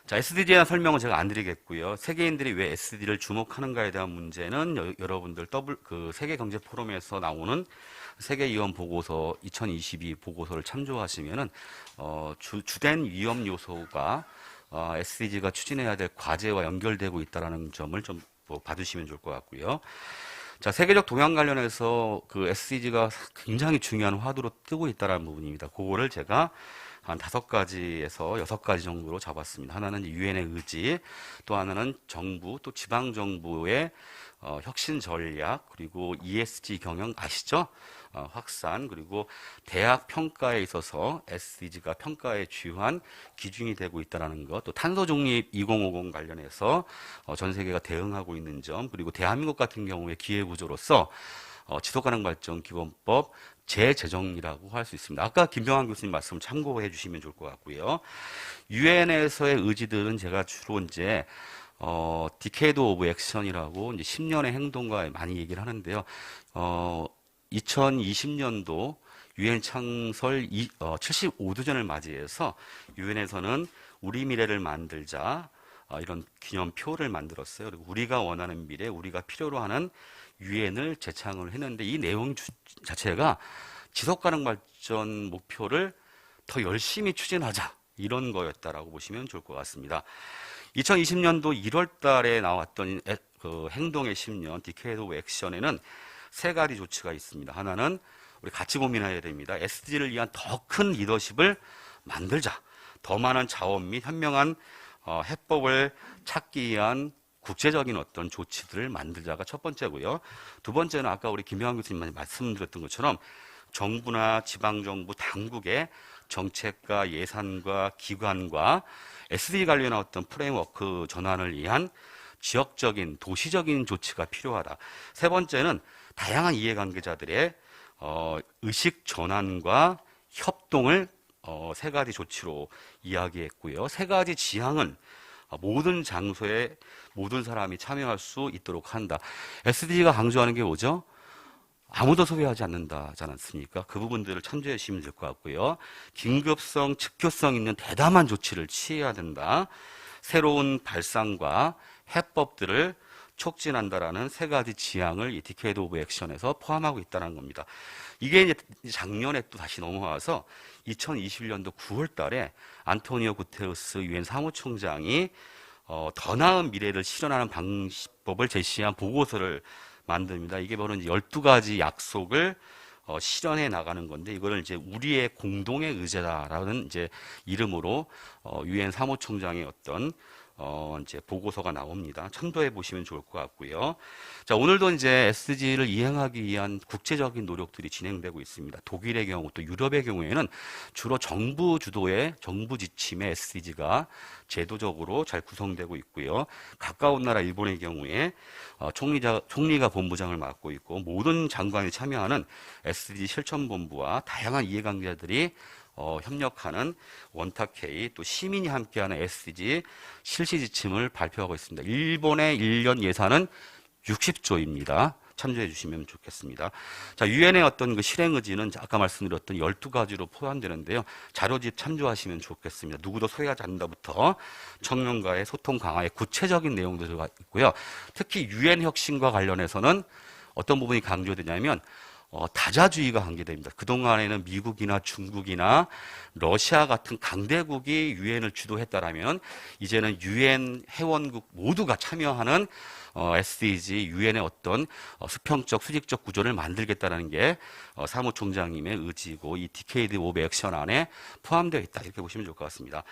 자, SDG에 대한 설명은 제가 안 드리겠고요. 세계인들이 왜 SDG를 주목하는가에 대한 문제는 여러분들 세계 경제 포럼에서 나오는 세계위험 보고서 2022 보고서를 참조하시면은 주된 위험 요소가 SDG가 추진해야 될 과제와 연결되고 있다는 점을 좀 봐주시면 좋을 것 같고요. 자, 세계적 동향 관련해서 그 SDG가 굉장히 중요한 화두로 뜨고 있다는 부분입니다. 그거를 제가 한 5가지에서 6가지 정도로 잡았습니다. 하나는 유엔의 의지, 또 하나는 정부, 또 지방 정부의 혁신 전략, 그리고 ESG 경영 아시죠? 확산, 그리고 대학 평가에 있어서 SDG가 평가의 주요한 기준이 되고 있다는 것, 또 탄소 중립 2050 관련해서 전 세계가 대응하고 있는 점, 그리고 대한민국 같은 경우에 기회 구조로서 지속가능 발전 기본법 재제정이라고 할 수 있습니다. 아까 김병환 교수님 말씀 참고해 주시면 좋을 것 같고요. 유엔에서의 의지들은 제가 주로 이제 디케이드 오브 액션이라고 이제 10년의 행동과 많이 얘기를 하는데요. 2020년도 유엔 창설 75주년을 맞이해서 유엔에서는 우리 미래를 만들자 이런 기념표를 만들었어요. 그리고 우리가 원하는 미래, 우리가 필요로 하는 유엔을 재창을 했는데 이 내용 자체가 지속가능 발전 목표를 더 열심히 추진하자 이런 거였다라고 보시면 좋을 것 같습니다. 2020년도 1월 달에 나왔던 그 행동의 10년 디케이드 오브 액션에는 3가지 조치가 있습니다. 하나는 우리 같이 고민해야 됩니다. SDG를 위한 더 큰 리더십을 만들자. 더 많은 자원 및 현명한 해법을 찾기 위한 국제적인 어떤 조치들을 만들자가 첫 번째고요. 두 번째는 아까 우리 김병환 교수님 말씀드렸던 것처럼 정부나 지방정부 당국의 정책과 예산과 기관과 SDG 관련한 어떤 프레임워크 전환을 위한 지역적인 도시적인 조치가 필요하다. 세 번째는 다양한 이해관계자들의 의식 전환과 협동을 3가지 조치로 이야기했고요. 3가지 지향은 모든 장소에 모든 사람이 참여할 수 있도록 한다. SDG가 강조하는 게 뭐죠? 아무도 소외하지 않는다지 않습니까? 그 부분들을 참조해 주시면 될 것 같고요. 긴급성, 즉효성 있는 대담한 조치를 취해야 된다. 새로운 발상과 해법들을 촉진한다라는 3가지 지향을 이 디케이드 오브 액션에서 포함하고 있다는 겁니다. 이게 이제 작년에 또 다시 넘어와서 2021년도 9월 달에 안토니오 구테르스 유엔 사무총장이 더 나은 미래를 실현하는 방법을 제시한 보고서를 만듭니다. 이게 바로 이제 12가지 약속을 실현해 나가는 건데 이거를 이제 우리의 공동의 의제다라는 이제 이름으로 유엔 사무총장의 어떤 이제 보고서가 나옵니다. 참조해 보시면 좋을 것 같고요. 자, 오늘도 이제 SDG를 이행하기 위한 국제적인 노력들이 진행되고 있습니다. 독일의 경우 또 유럽의 경우에는 주로 정부 주도의 정부 지침의 SDG가 제도적으로 잘 구성되고 있고요. 가까운 나라 일본의 경우에 총리가 본부장을 맡고 있고 모든 장관이 참여하는 SDG 실천본부와 다양한 이해관계자들이 협력하는 원탁회의 또 시민이 함께하는 SDG 실시 지침을 발표하고 있습니다. 일본의 1년 예산은 60조입니다. 참조해 주시면 좋겠습니다. 자, 유엔의 어떤 그 실행 의지는 아까 말씀드렸던 12가지로 포함되는데요. 자료집 참조하시면 좋겠습니다. 누구도 소외하지 않는다부터 청년과의 소통 강화의 구체적인 내용도 들어가 있고요. 특히 유엔 혁신과 관련해서는 어떤 부분이 강조되냐면 다자주의가 관계됩니다. 그동안에는 미국이나 중국이나 러시아 같은 강대국이 유엔을 주도했다라면 이제는 유엔 회원국 모두가 참여하는 SDG 유엔의 어떤 수평적 수직적 구조를 만들겠다는 게 사무총장님의 의지고 이 디케이드 오브 액션 안에 포함되어 있다 이렇게 보시면 좋을 것 같습니다.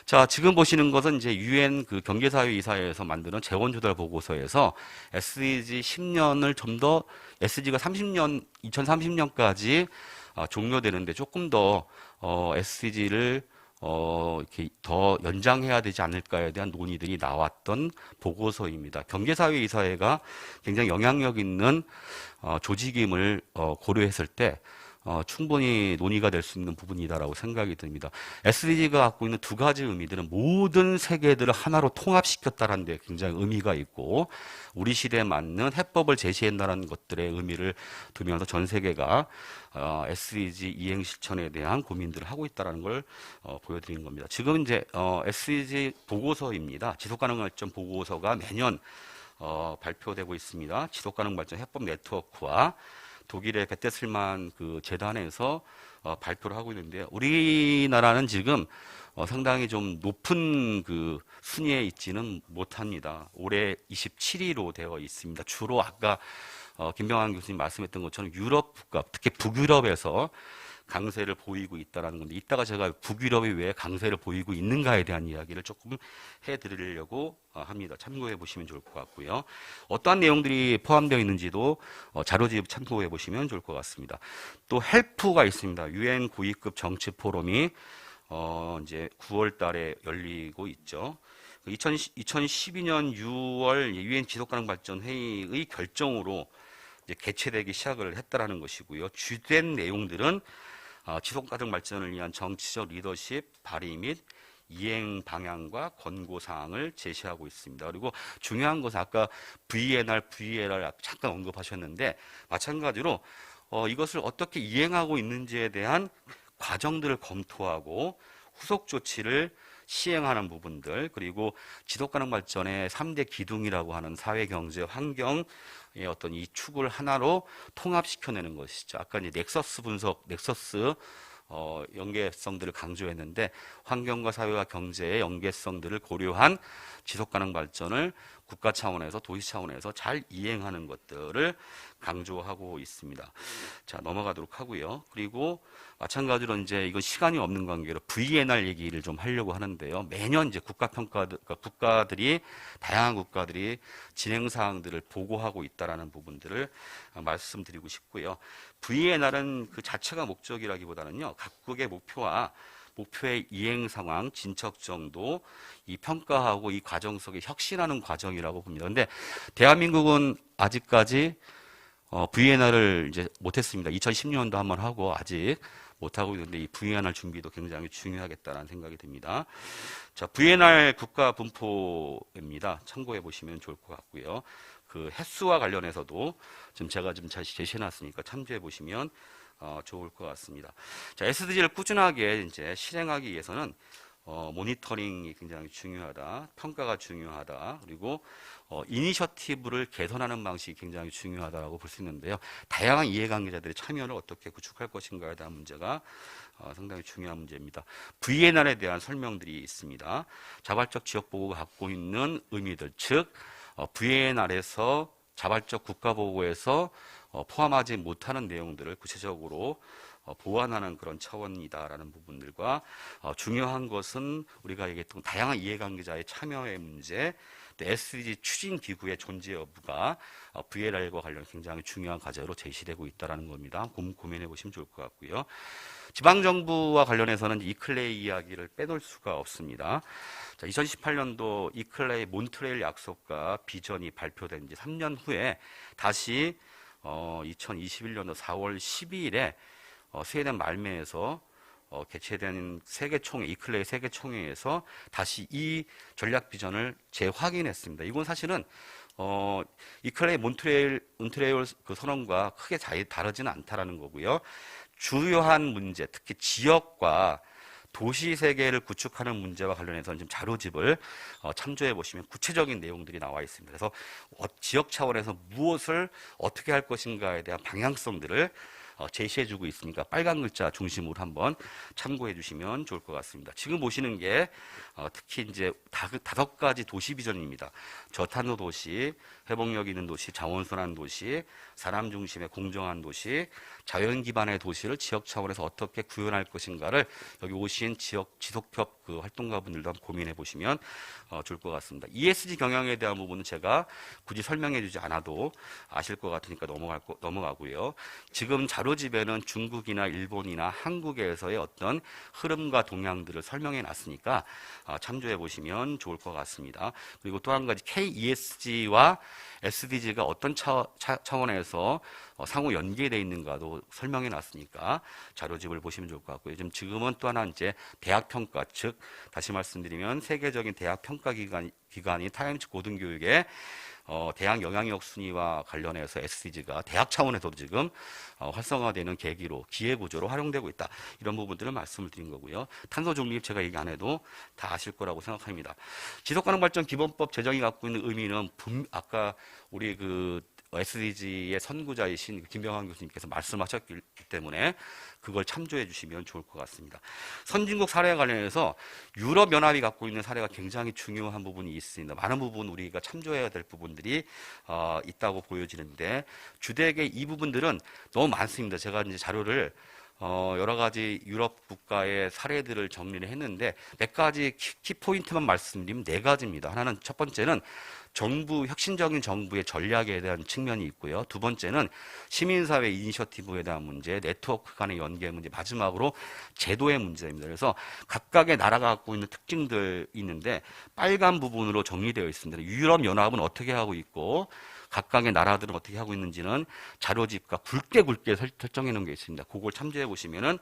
자, 지금 보시는 것은 이제 유엔 그 경제사회이사회에서 만드는 재원조달 보고서에서 SDG 10년을 좀 더 SDG가 2030년까지 종료되는데 조금 더 SDG를 이렇게 더 연장해야 되지 않을까에 대한 논의들이 나왔던 보고서입니다. 경제사회이사회가 굉장히 영향력 있는 조직임을 고려했을 때 충분히 논의가 될 수 있는 부분이다라고 생각이 듭니다. SDG가 갖고 있는 두 가지 의미들은 모든 세계들을 하나로 통합시켰다는 데 굉장히 의미가 있고, 우리 시대에 맞는 해법을 제시한다는 것들의 의미를 두면서 전 세계가 SDG 이행 실천에 대한 고민들을 하고 있다는 걸 보여드린 겁니다. 지금 이제 SDG 보고서입니다. 지속가능 발전 보고서가 매년 발표되고 있습니다. 지속가능 발전 해법 네트워크와 독일의 베테슬만 그 재단에서 발표를 하고 있는데요. 우리나라는 지금 상당히 좀 높은 그 순위에 있지는 못합니다. 올해 27위로 되어 있습니다. 주로 아까 김병환 교수님 말씀했던 것처럼 유럽 국가, 특히 북유럽에서 강세를 보이고 있다는 건데, 이따가 제가 북유럽이 왜 강세를 보이고 있는가에 대한 이야기를 조금 해드리려고 합니다. 참고해 보시면 좋을 것 같고요. 어떠한 내용들이 포함되어 있는지도 자료집 참고해 보시면 좋을 것 같습니다. 또 헬프가 있습니다. UN 고위급 정치 포럼이 이제 9월 달에 열리고 있죠. 2012년 6월 UN 지속가능 발전 회의의 결정으로 이제 개최되기 시작을 했다라는 것이고요. 주된 내용들은 지속가능 발전을 위한 정치적 리더십 발휘 및 이행 방향과 권고 사항을 제시하고 있습니다. 그리고 중요한 것은 아까 VNR 잠깐 언급하셨는데, 마찬가지로 이것을 어떻게 이행하고 있는지에 대한 과정들을 검토하고 후속 조치를 시행하는 부분들, 그리고 지속가능 발전의 3대 기둥이라고 하는 사회, 경제, 환경의 어떤 이 축을 하나로 통합시켜내는 것이죠. 아까 이제 넥서스 분석, 넥서스 연계성들을 강조했는데, 환경과 사회와 경제의 연계성들을 고려한 지속가능 발전을 국가 차원에서, 도시 차원에서 잘 이행하는 것들을 강조하고 있습니다. 자, 넘어가도록 하고요. 그리고 마찬가지로 이제 이건 시간이 없는 관계로 VNR 얘기를 좀 하려고 하는데요. 매년 이제 다양한 국가들이 진행 사항들을 보고하고 있다라는 부분들을 말씀드리고 싶고요. VNR은 그 자체가 목적이라기보다는요, 각국의 목표의 이행 상황, 진척 정도, 이 평가하고 이 과정 속에 혁신하는 과정이라고 봅니다. 근데 대한민국은 아직까지 VNR을 이제 못했습니다. 2010년도 한번 하고 아직 못하고 있는데, 이 VNR 준비도 굉장히 중요하겠다는 생각이 듭니다. 자, VNR 국가 분포입니다. 참고해 보시면 좋을 것 같고요. 그 횟수와 관련해서도 지금 제가 좀 잘 제시해 놨으니까 참조해 보시면 좋을 것 같습니다. 자, SDG를 꾸준하게 이제 실행하기 위해서는 모니터링이 굉장히 중요하다, 평가가 중요하다, 그리고 이니셔티브를 개선하는 방식이 굉장히 중요하다고 볼 수 있는데요. 다양한 이해관계자들의 참여를 어떻게 구축할 것인가에 대한 문제가 상당히 중요한 문제입니다. VNR에 대한 설명들이 있습니다. 자발적 지역보고가 갖고 있는 의미들, 즉 VNR에서 자발적 국가보고에서 포함하지 못하는 내용들을 구체적으로 보완하는 그런 차원이다라는 부분들과, 중요한 것은 우리가 얘기했던 다양한 이해관계자의 참여의 문제, 또 SDG 추진기구의 존재 여부가 VNR과 관련 굉장히 중요한 과제로 제시되고 있다는 겁니다. 고민해 보시면 좋을 것 같고요. 지방정부와 관련해서는 이클레이 이야기를 빼놓을 수가 없습니다. 자, 2018년도 이클레이 몬트레일 약속과 비전이 발표된 지 3년 후에 다시 2021년도 4월 12일에 스웨덴 말메에서 개최된 세계총회, 이클레이 세계총회에서 다시 이 전략 비전을 재확인했습니다. 이건 사실은 이클레이 몬트레일 그 선언과 크게 다르지는 않다라는 거고요. 주요한 문제, 특히 지역과 도시 세계를 구축하는 문제와 관련해서는 지금 자료집을 참조해 보시면 구체적인 내용들이 나와 있습니다. 그래서 지역 차원에서 무엇을 어떻게 할 것인가에 대한 방향성들을 제시해주고 있으니까 빨간 글자 중심으로 한번 참고해 주시면 좋을 것 같습니다. 지금 보시는 게 특히 이제 5가지 도시 비전입니다. 저탄소 도시, 회복력 있는 도시, 자원순환 도시, 사람 중심의 공정한 도시, 자연 기반의 도시를 지역 차원에서 어떻게 구현할 것인가를 여기 오신 지역 지속협 그 활동가분들도 한번 고민해 보시면 좋을 것 같습니다. ESG 경영에 대한 부분은 제가 굳이 설명해 주지 않아도 아실 것 같으니까 넘어가고요. 지금 자료 자료집에는 중국이나 일본이나 한국에서의 어떤 흐름과 동향들을 설명해 놨으니까 참조해 보시면 좋을 것 같습니다. 그리고 또 한 가지 KESG와 SDG가 어떤 차원에서 상호 연계되어 있는가도 설명해 놨으니까 자료집을 보시면 좋을 것 같고요. 지금은 또 하나 이제 대학 평가, 즉 다시 말씀드리면 세계적인 대학 평가 기관이 타임즈 고등교육의 대학 영향력 순위와 관련해서 SDG가 대학 차원에서도 지금 활성화되는 계기로 기회 구조로 활용되고 있다. 이런 부분들을 말씀을 드린 거고요. 탄소 중립 제가 얘기 안 해도 다 아실 거라고 생각합니다. 지속가능 발전 기본법 제정이 갖고 있는 의미는 아까 우리 그 SDG의 선구자이신 김병환 교수님께서 말씀하셨기 때문에 그걸 참조해 주시면 좋을 것 같습니다. 선진국 사례와 관련해서 유럽연합이 갖고 있는 사례가 굉장히 중요한 부분이 있습니다. 많은 부분 우리가 참조해야 될 부분들이 있다고 보여지는데 주되게 이 부분들은 너무 많습니다. 제가 이제 자료를 여러 가지 유럽 국가의 사례들을 정리를 했는데 몇 가지 키포인트만 말씀드리면 네 가지입니다. 하나는 첫 번째는 혁신적인 정부의 전략에 대한 측면이 있고요. 두 번째는 시민사회 이니셔티브에 대한 문제, 네트워크 간의 연계 문제, 마지막으로 제도의 문제입니다. 그래서 각각의 나라가 갖고 있는 특징들이 있는데 빨간 부분으로 정리되어 있습니다. 유럽연합은 어떻게 하고 있고 각각의 나라들은 어떻게 하고 있는지는 자료집과 굵게 설정해 놓은 게 있습니다. 그걸 참조해 보시면은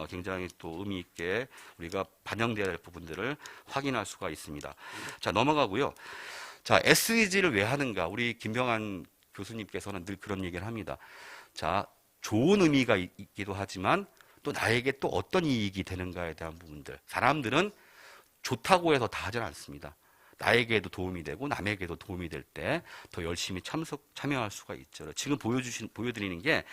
굉장히 또 의미 있게 우리가 반영되어야 할 부분들을 확인할 수가 있습니다. 자, 넘어가고요. 자, SDG를 왜 하는가? 우리 김병환 교수님께서는 늘 그런 얘기를 합니다. 자, 좋은 의미가 있기도 하지만 또 나에게 또 어떤 이익이 되는가에 대한 부분들. 사람들은 좋다고 해서 다 하지는 않습니다. 나에게도 도움이 되고 남에게도 도움이 될 때 더 열심히 참여할 수가 있죠. 지금 보여드리는 게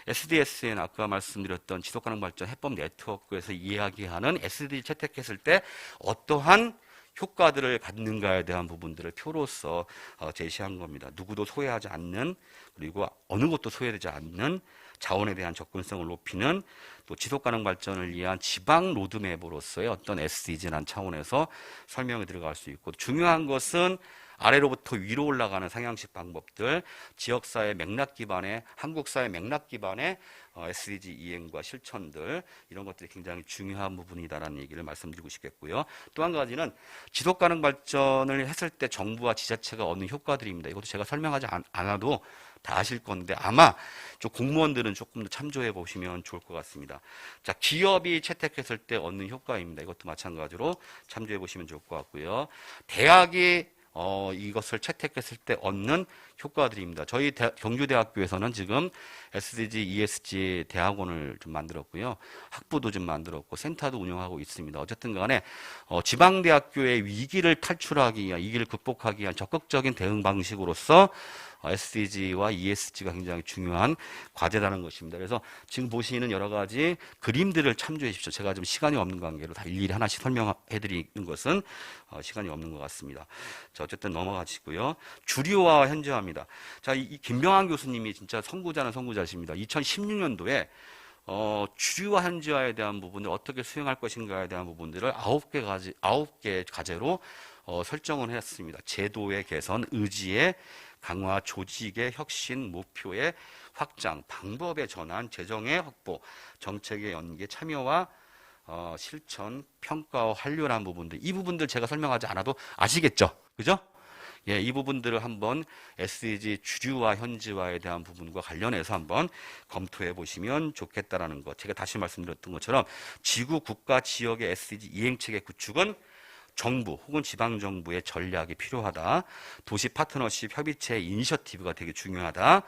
SDSN 아까 말씀드렸던 지속가능 발전 해법 네트워크에서 이야기하는 SDG 채택했을 때 어떠한 효과들을 갖는가에 대한 부분들을 표로서 제시한 겁니다. 누구도 소외하지 않는, 그리고 어느 것도 소외되지 않는 자원에 대한 접근성을 높이는, 또 지속가능 발전을 위한 지방 로드맵으로서의 어떤 SDG라는 차원에서 설명이 들어갈 수 있고, 중요한 것은 아래로부터 위로 올라가는 상향식 방법들, 지역사회 맥락 기반의, 한국사회 맥락 기반의 SDG 이행과 실천들, 이런 것들이 굉장히 중요한 부분이다라는 얘기를 말씀드리고 싶겠고요. 또 한 가지는 지속가능 발전을 했을 때 정부와 지자체가 얻는 효과들입니다. 이것도 제가 설명하지 않아도 다 아실 건데 아마 좀 공무원들은 조금 더 참조해 보시면 좋을 것 같습니다. 자, 기업이 채택했을 때 얻는 효과입니다. 이것도 마찬가지로 참조해 보시면 좋을 것 같고요. 대학이 이것을 채택했을 때 얻는 효과들입니다. 저희 경주대학교에서는 지금 SDG, ESG 대학원을 좀 만들었고요. 학부도 좀 만들었고 센터도 운영하고 있습니다. 어쨌든 간에 지방대학교의 위기를 탈출하기 위한, 위기를 극복하기 위한 적극적인 대응 방식으로서 SDG와 ESG가 굉장히 중요한 과제라는 것입니다. 그래서 지금 보시는 여러 가지 그림들을 참조해 주십시오. 제가 좀 시간이 없는 관계로 다 일일이 하나씩 설명해 드리는 것은 시간이 없는 것 같습니다. 자, 어쨌든 넘어가시고요. 주류화와 현지화입니다. 자, 이 김병환 교수님이 진짜 선구자는 선구자십니다. 2016년도에 주류화 현지화에 대한 부분을 어떻게 수행할 것인가에 대한 부분들을 9개 과제로 설정을 했습니다. 제도의 개선, 의지의 강화, 조직의 혁신, 목표의 확장, 방법의 전환, 재정의 확보, 정책의 연계, 참여와 실천, 평가와 완료라는 부분들, 이 부분들 제가 설명하지 않아도 아시겠죠? 그죠? 예, 이 부분들을 한번 SDG 주류화 현지화에 대한 부분과 관련해서 한번 검토해 보시면 좋겠다라는 것. 제가 다시 말씀드렸던 것처럼 지구, 국가, 지역의 SDG 이행체계 구축은 정부 혹은 지방정부의 전략이 필요하다. 도시 파트너십 협의체 이니셔티브가 되게 중요하다.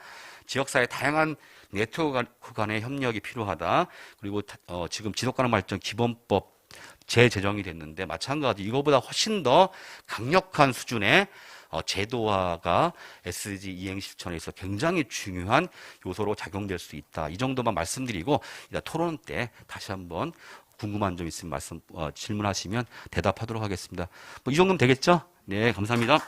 지역사회 다양한 네트워크 간의 협력이 필요하다. 그리고 지금 지속가능 발전 기본법 재제정이 됐는데 마찬가지 이거보다 훨씬 더 강력한 수준의 제도화가 SDG 이행 실천에 있어 굉장히 중요한 요소로 작용될 수 있다. 이 정도만 말씀드리고 토론 때 다시 한번 궁금한 점 있으면 질문하시면 대답하도록 하겠습니다. 이 정도면 되겠죠? 네, 감사합니다.